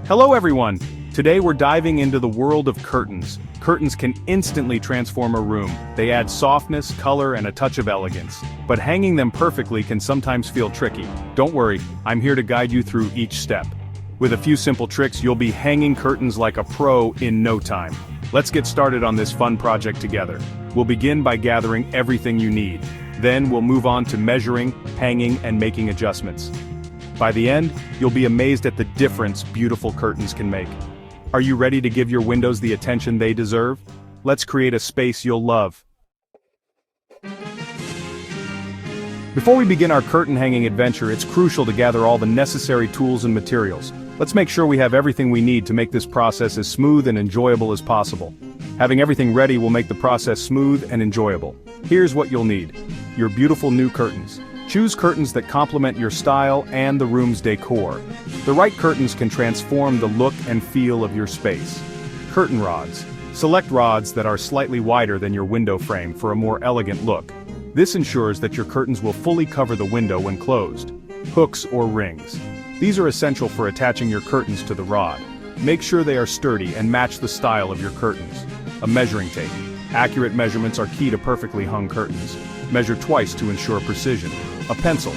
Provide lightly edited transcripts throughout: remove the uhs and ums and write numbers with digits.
Hello everyone! Today we're diving into the world of curtains. Curtains can instantly transform a room. They add softness, color, and a touch of elegance. But hanging them perfectly can sometimes feel tricky. Don't worry, I'm here to guide you through each step. With a few simple tricks, you'll be hanging curtains like a pro in no time. Let's get started on this fun project together. We'll begin by gathering everything you need. Then we'll move on to measuring, hanging, and making adjustments. By the end, you'll be amazed at the difference beautiful curtains can make. Are you ready to give your windows the attention they deserve? Let's create a space you'll love. Before we begin our curtain hanging adventure, it's crucial to gather all the necessary tools and materials. Let's make sure we have everything we need to make this process as smooth and enjoyable as possible. Having everything ready will make the process smooth and enjoyable. Here's what you'll need. Your beautiful new curtains. Choose curtains that complement your style and the room's decor. The right curtains can transform the look and feel of your space. Curtain rods. Select rods that are slightly wider than your window frame for a more elegant look. This ensures that your curtains will fully cover the window when closed. Hooks or rings. These are essential for attaching your curtains to the rod. Make sure they are sturdy and match the style of your curtains. A measuring tape. Accurate measurements are key to perfectly hung curtains. Measure twice to ensure precision. A pencil.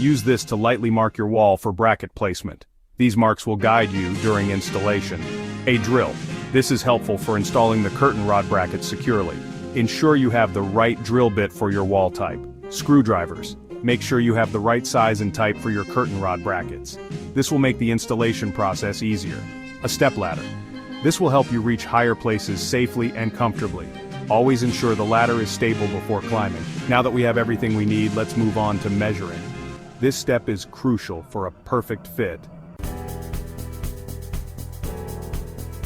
Use this to lightly mark your wall for bracket placement. These marks will guide you during installation. A drill. This is helpful for installing the curtain rod brackets securely. Ensure you have the right drill bit for your wall type. Screwdrivers. Make sure you have the right size and type for your curtain rod brackets. This will make the installation process easier. A stepladder. This will help you reach higher places safely and comfortably. Always ensure the ladder is stable before climbing. Now that we have everything we need, let's move on to measuring. This step is crucial for a perfect fit.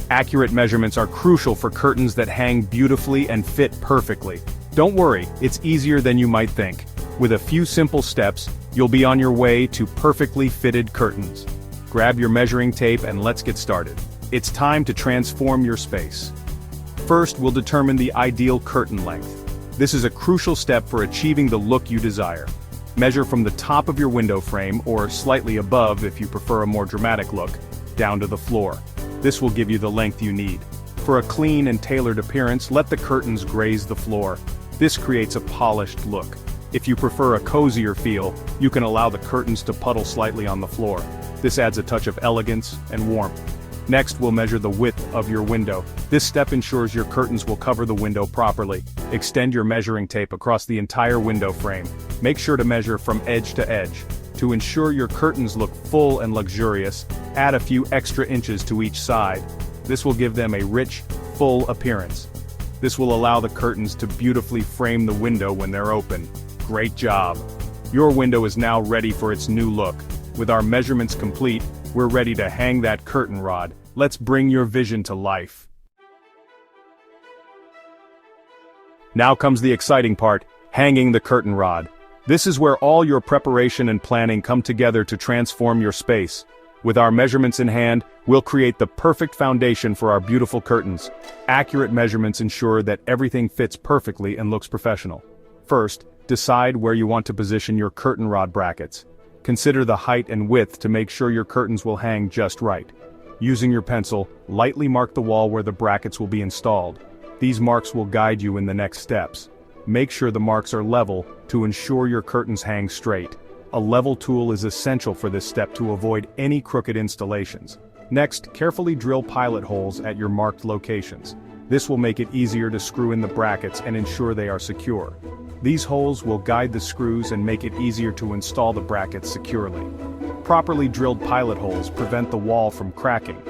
Accurate measurements are crucial for curtains that hang beautifully and fit perfectly. Don't worry, it's easier than you might think. With a few simple steps, you'll be on your way to perfectly fitted curtains. Grab your measuring tape and let's get started. It's time to transform your space. First, we'll determine the ideal curtain length. This is a crucial step for achieving the look you desire. Measure from the top of your window frame, or slightly above if you prefer a more dramatic look, down to the floor. This will give you the length you need. For a clean and tailored appearance, let the curtains graze the floor. This creates a polished look. If you prefer a cozier feel, you can allow the curtains to puddle slightly on the floor. This adds a touch of elegance and warmth. Next, we'll measure the width of your window. This step ensures your curtains will cover the window properly. Extend your measuring tape across the entire window frame. Make sure to measure from edge to edge. To ensure your curtains look full and luxurious, add a few extra inches to each side. This will give them a rich, full appearance. This will allow the curtains to beautifully frame the window when they're open. Great job! Your window is now ready for its new look. With our measurements complete, we're ready to hang that curtain rod. Let's bring your vision to life. Now comes the exciting part, hanging the curtain rod. This is where all your preparation and planning come together to transform your space. With our measurements in hand, we'll create the perfect foundation for our beautiful curtains. Accurate measurements ensure that everything fits perfectly and looks professional. First, decide where you want to position your curtain rod brackets. Consider the height and width to make sure your curtains will hang just right. Using your pencil, lightly mark the wall where the brackets will be installed. These marks will guide you in the next steps. Make sure the marks are level to ensure your curtains hang straight. A level tool is essential for this step to avoid any crooked installations. Next, carefully drill pilot holes at your marked locations. This will make it easier to screw in the brackets and ensure they are secure. These holes will guide the screws and make it easier to install the brackets securely. Properly drilled pilot holes prevent the wall from cracking.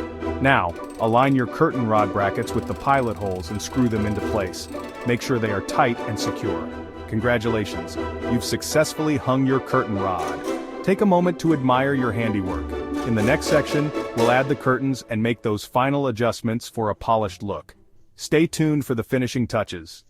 Now, align your curtain rod brackets with the pilot holes and screw them into place. Make sure they are tight and secure. Congratulations, you've successfully hung your curtain rod. Take a moment to admire your handiwork. In the next section, we'll add the curtains and make those final adjustments for a polished look. Stay tuned for the finishing touches.